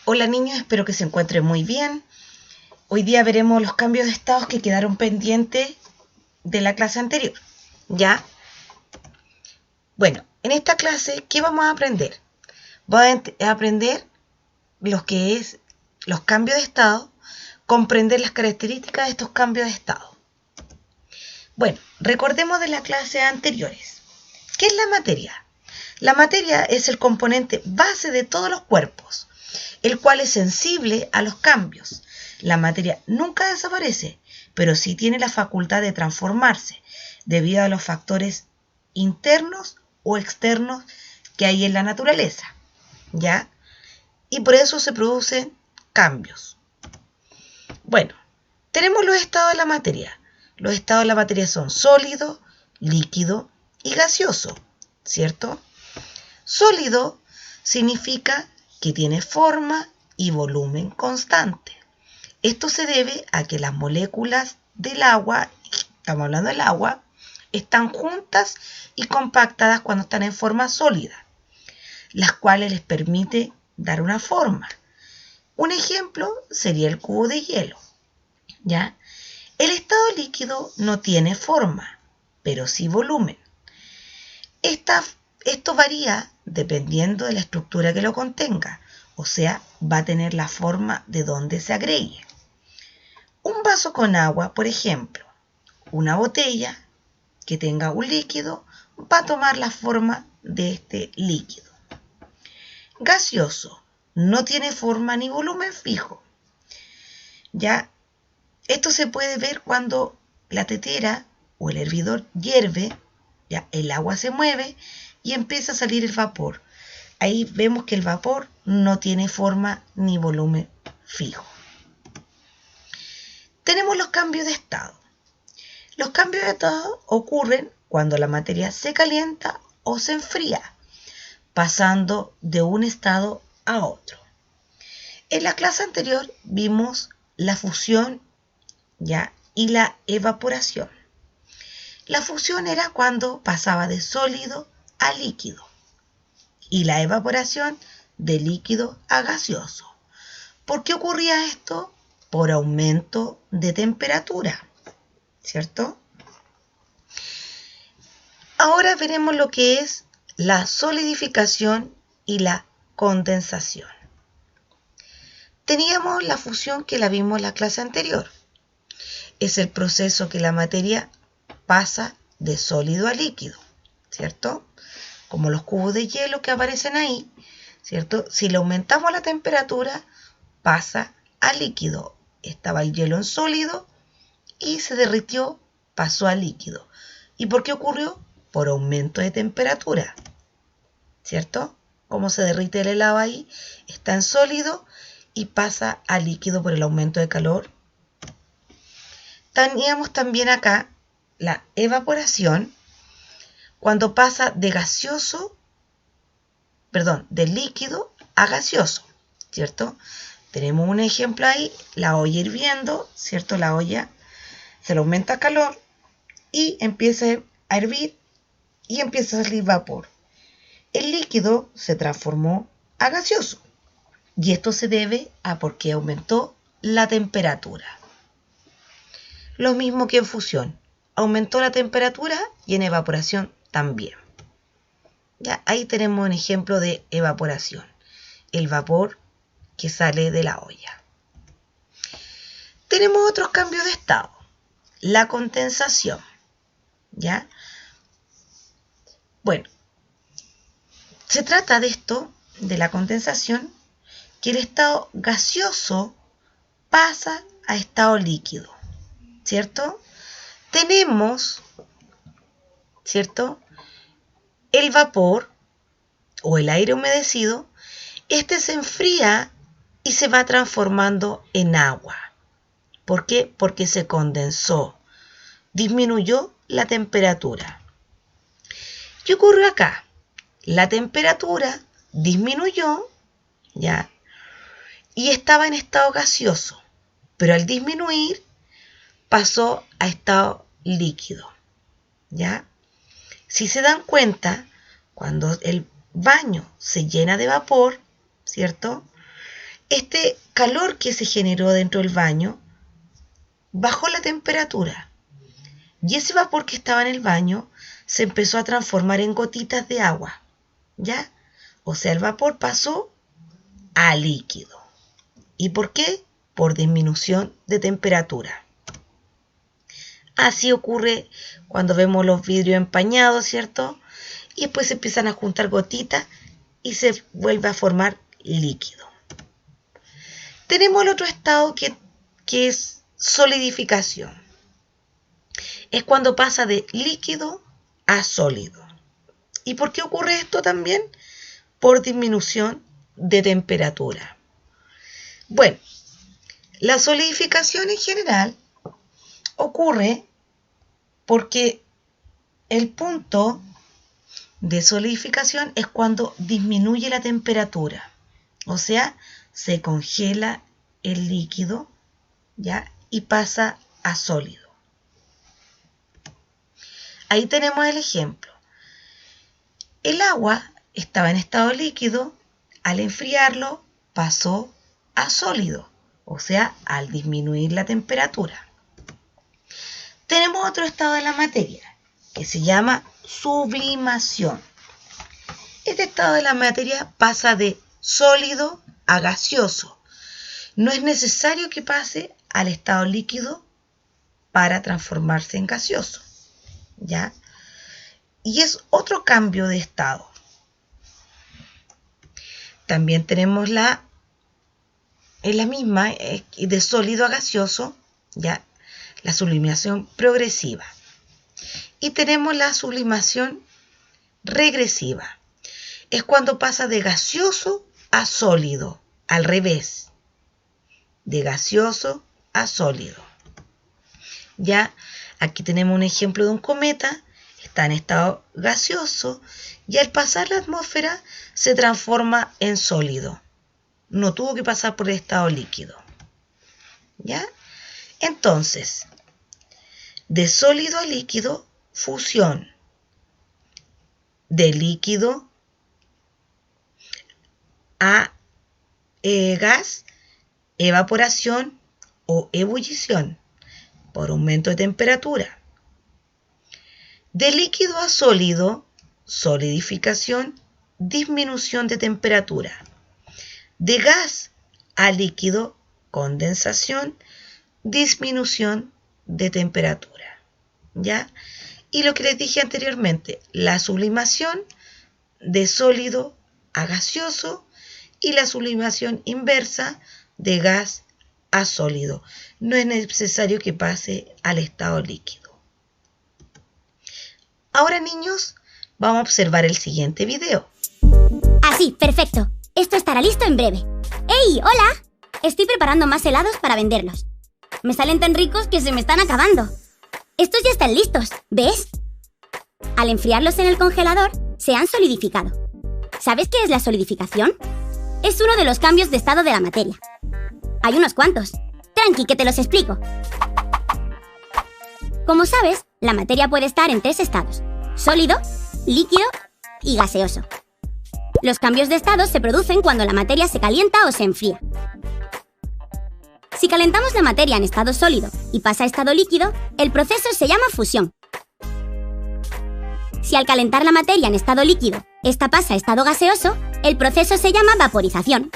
Hola niños, espero que se encuentren muy bien. Hoy día veremos los cambios de estados que quedaron pendientes de la clase anterior. ¿Ya? Bueno, en esta clase, ¿qué vamos a aprender? Vamos a aprender lo que es los cambios de estado, comprender las características de estos cambios de estado. Bueno, recordemos de las clases anteriores. ¿Qué es la materia? La materia es el componente base de todos los cuerpos, el cual es sensible a los cambios. La materia nunca desaparece, pero sí tiene la facultad de transformarse debido a los factores internos o externos que hay en la naturaleza, ¿ya? Y por eso se producen cambios. Bueno, tenemos los estados de la materia. Los estados de la materia son sólido, líquido y gaseoso, ¿cierto? Sólido significa que tiene forma y volumen constante. Esto se debe a que las moléculas del agua, estamos hablando del agua, están juntas y compactadas cuando están en forma sólida, las cuales les permite dar una forma. Un ejemplo sería el cubo de hielo, ¿ya? El estado líquido no tiene forma, pero sí volumen. Esto varía dependiendo de la estructura que lo contenga, o sea, va a tener la forma de donde se agregue. Un vaso con agua, por ejemplo, una botella que tenga un líquido, va a tomar la forma de este líquido. Gaseoso, no tiene forma ni volumen fijo. Ya, esto se puede ver cuando la tetera o el hervidor hierve, ya el agua se mueve y empieza a salir el vapor. Ahí vemos que el vapor no tiene forma ni volumen fijo. Tenemos los cambios de estado. Los cambios de estado ocurren cuando la materia se calienta o se enfría, pasando de un estado a otro. En la clase anterior vimos la fusión, ¿ya? Y la evaporación. La fusión era cuando pasaba de sólido a líquido y la evaporación de líquido a gaseoso. ¿Por qué ocurría esto? Por aumento de temperatura, ¿cierto? Ahora veremos lo que es la solidificación y la condensación. Teníamos la fusión que la vimos en la clase anterior. Es el proceso que la materia pasa de sólido a líquido, ¿cierto? Como los cubos de hielo que aparecen ahí, ¿cierto? Si le aumentamos la temperatura, pasa a líquido. Estaba el hielo en sólido y se derritió, pasó a líquido. ¿Y por qué ocurrió? Por aumento de temperatura, ¿cierto? Como se derrite el helado ahí, está en sólido y pasa a líquido por el aumento de calor. Teníamos también acá la evaporación, cuando pasa de líquido a gaseoso, ¿cierto? Tenemos un ejemplo ahí, la olla hirviendo, ¿cierto? La olla se le aumenta calor y empieza a hervir y empieza a salir vapor. El líquido se transformó a gaseoso y esto se debe a porque aumentó la temperatura. Lo mismo que en fusión, aumentó la temperatura y en evaporación también. Ya, ahí tenemos un ejemplo de evaporación, el vapor que sale de la olla. Tenemos otros cambios de estado, la condensación, ¿ya? Bueno, se trata de esto, de la condensación, que el estado gaseoso pasa a estado líquido, ¿cierto? Tenemos, ¿cierto?, el vapor o el aire humedecido. Este se enfría y se va transformando en agua. ¿Por qué? Porque se condensó, disminuyó la temperatura. ¿Qué ocurrió acá? La temperatura disminuyó, ¿ya? Y estaba en estado gaseoso, pero al disminuir pasó a estado líquido, ¿ya? Si se dan cuenta, cuando el baño se llena de vapor, ¿cierto?, Este calor que se generó dentro del baño bajó la temperatura y ese vapor que estaba en el baño se empezó a transformar en gotitas de agua, ¿ya? O sea, el vapor pasó a líquido. ¿Y por qué? Por disminución de temperatura. Así ocurre cuando vemos los vidrios empañados, ¿cierto? Y después se empiezan a juntar gotitas y se vuelve a formar líquido. Tenemos el otro estado que es solidificación. Es cuando pasa de líquido a sólido. ¿Y por qué ocurre esto también? Por disminución de temperatura. Bueno, la solidificación en general ocurre porque el punto de solidificación es cuando disminuye la temperatura. O sea, se congela el líquido, ¿ya? Y pasa a sólido. Ahí tenemos el ejemplo. El agua estaba en estado líquido, al enfriarlo pasó a sólido, o sea, al disminuir la temperatura. Tenemos otro estado de la materia, que se llama sublimación. Este estado de la materia pasa de sólido a gaseoso. No es necesario que pase al estado líquido para transformarse en gaseoso, ¿ya? Y es otro cambio de estado. También tenemos la misma, de sólido a gaseoso, ¿ya? La sublimación progresiva. Y tenemos la sublimación regresiva. Es cuando pasa de gaseoso a sólido, al revés. De gaseoso a sólido. Ya, aquí tenemos un ejemplo de un cometa. Está en estado gaseoso y al pasar la atmósfera se transforma en sólido. No tuvo que pasar por el estado líquido. ¿Ya? Entonces, de sólido a líquido, fusión. De líquido a gas, evaporación o ebullición por aumento de temperatura. De líquido a sólido, solidificación, disminución de temperatura. De gas a líquido, condensación, disminución de temperatura. ¿Ya? Y lo que les dije anteriormente, la sublimación de sólido a gaseoso y la sublimación inversa de gas a sólido. No es necesario que pase al estado líquido. Ahora, niños, vamos a observar el siguiente video. Así, perfecto. Esto estará listo en breve. ¡Hey, hola! Estoy preparando más helados para venderlos. Me salen tan ricos que se me están acabando. Estos ya están listos, ¿ves? Al enfriarlos en el congelador, se han solidificado. ¿Sabes qué es la solidificación? Es uno de los cambios de estado de la materia. Hay unos cuantos. Tranqui, que te los explico. Como sabes, la materia puede estar en 3 estados: sólido, líquido y gaseoso. Los cambios de estado se producen cuando la materia se calienta o se enfría. Si calentamos la materia en estado sólido y pasa a estado líquido, el proceso se llama fusión. Si al calentar la materia en estado líquido, esta pasa a estado gaseoso, el proceso se llama vaporización.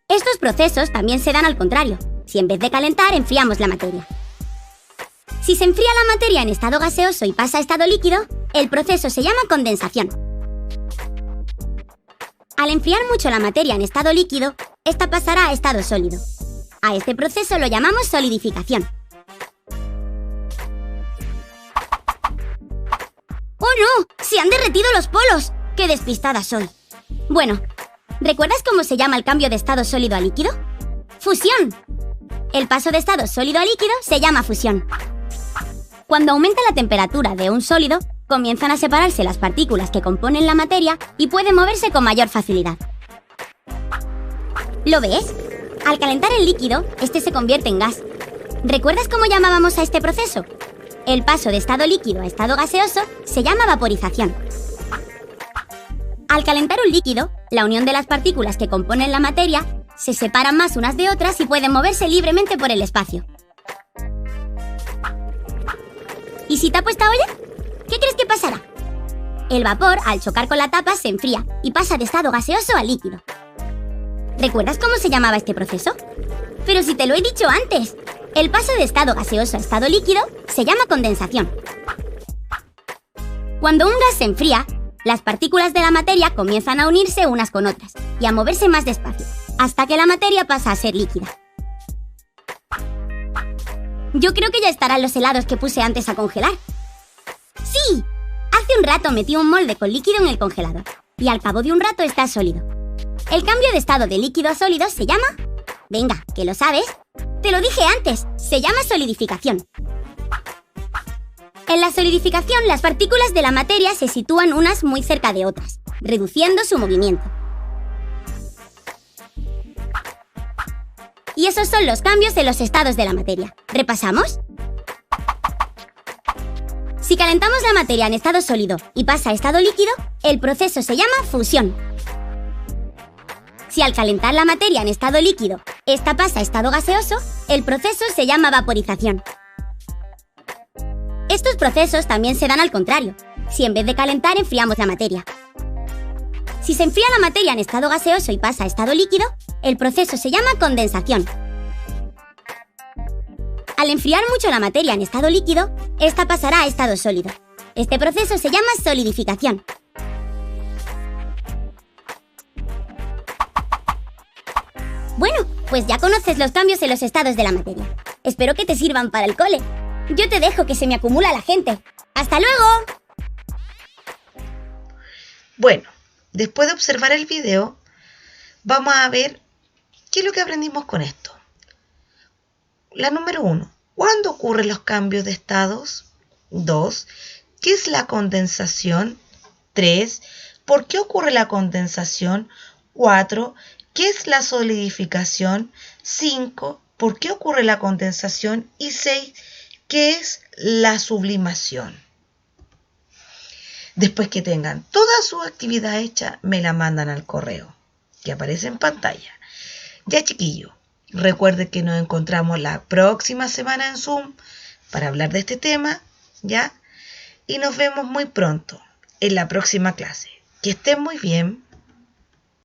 Estos procesos también se dan al contrario, si en vez de calentar enfriamos la materia. Si se enfría la materia en estado gaseoso y pasa a estado líquido, el proceso se llama condensación. Al enfriar mucho la materia en estado líquido, esta pasará a estado sólido. A este proceso lo llamamos solidificación. ¡Oh no! ¡Se han derretido los polos! ¡Qué despistada soy! Bueno, ¿recuerdas cómo se llama el cambio de estado sólido a líquido? ¡Fusión! El paso de estado sólido a líquido se llama fusión. Cuando aumenta la temperatura de un sólido, comienzan a separarse las partículas que componen la materia y pueden moverse con mayor facilidad. ¿Lo ves? Al calentar el líquido, este se convierte en gas. ¿Recuerdas cómo llamábamos a este proceso? El paso de estado líquido a estado gaseoso se llama vaporización. Al calentar un líquido, la unión de las partículas que componen la materia se separan más unas de otras y pueden moverse libremente por el espacio. ¿Y si tapo esta olla? ¿Qué crees que pasará? El vapor, al chocar con la tapa, se enfría y pasa de estado gaseoso a líquido. ¿Recuerdas cómo se llamaba este proceso? Pero si te lo he dicho antes, el paso de estado gaseoso a estado líquido se llama condensación. Cuando un gas se enfría, las partículas de la materia comienzan a unirse unas con otras y a moverse más despacio, hasta que la materia pasa a ser líquida. Yo creo que ya estarán los helados que puse antes a congelar. ¡Sí! Hace un rato metí un molde con líquido en el congelador y al cabo de un rato está sólido. El cambio de estado de líquido a sólido se llama... Venga, que lo sabes. Te lo dije antes, se llama solidificación. En la solidificación, las partículas de la materia se sitúan unas muy cerca de otras, reduciendo su movimiento. Y esos son los cambios en los estados de la materia. ¿Repasamos? Si calentamos la materia en estado sólido y pasa a estado líquido, el proceso se llama fusión. Si al calentar la materia en estado líquido, esta pasa a estado gaseoso, el proceso se llama vaporización. Estos procesos también se dan al contrario, si en vez de calentar enfriamos la materia. Si se enfría la materia en estado gaseoso y pasa a estado líquido, el proceso se llama condensación. Al enfriar mucho la materia en estado líquido, esta pasará a estado sólido. Este proceso se llama solidificación. Bueno, pues ya conoces los cambios en los estados de la materia. Espero que te sirvan para el cole. Yo te dejo, que se me acumula la gente. ¡Hasta luego! Bueno, después de observar el video, vamos a ver qué es lo que aprendimos con esto. La número 1. ¿Cuándo ocurren los cambios de estados? 2. ¿Qué es la condensación? 3. ¿Por qué ocurre la condensación? 4. ¿Qué es la solidificación? 5. ¿Por qué ocurre la condensación? Y 6. ¿Qué es la sublimación? Después que tengan toda su actividad hecha, me la mandan al correo que aparece en pantalla. Ya, chiquillos, recuerden que nos encontramos la próxima semana en Zoom para hablar de este tema, ¿ya? Y nos vemos muy pronto en la próxima clase. Que estén muy bien.